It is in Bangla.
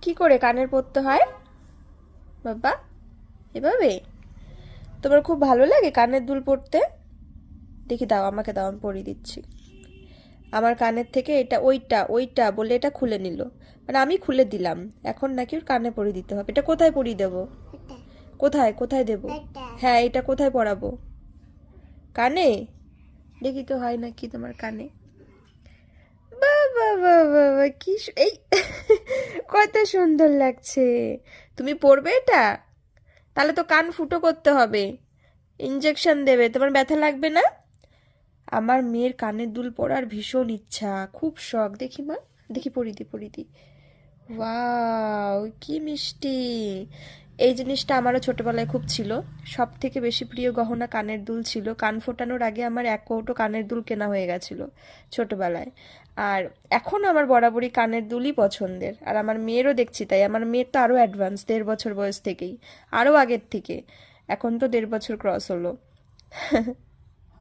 কি করে কানের পরতে হয় বাবা? এভাবে? তোমার খুব ভালো লাগে কানের দুল পরতে? দেখি দাও, আমাকে দাও, আমি পরিয়ে দিচ্ছি। আমার কানের থেকে এটা ওইটা ওইটা বলে এটা খুলে নিল, মানে আমি খুলে দিলাম। এখন নাকি ওর কানে পরিয়ে দিতে হবে। এটা কোথায় পরিয়ে দেবো? কোথায় কোথায় দেব? হ্যাঁ, এটা কোথায় পরাবো? কানে? দেখি তো হয় নাকি তোমার কানে। বাবা বাবা বাবা, কি এই কত সুন্দর লাগছে। তুমি পরবে এটা? তাহলে তো কান ফুটো করতে হবে, ইঞ্জেকশন দেবে, তোমার ব্যথা লাগবে না? আমার মেয়ের কানের দুল পরার ভীষণ ইচ্ছা, খুব শখ। দেখি মা, দেখি পরিদি পরিদি। ওয়াও, কি মিষ্টি। এই জিনিসটা আমারও ছোটবেলায় খুব ছিল। সব থেকে বেশি প্রিয় গহনা কানের দুল ছিল। কান ফোটানোর আগে আমার এক কৌটো কানের দুল কেনা হয়ে গেছিল ছোটবেলায়। আর এখন আমার বরাবরই কানের দুলই পছন্দের। আর আমার মেয়েরও দেখছি তাই। আমার মেয়ের তো আরও অ্যাডভান্স, 1.5 বছর বয়স থেকেই, আরও আগের থেকে। এখন তো 1.5 বছর ক্রস হলো।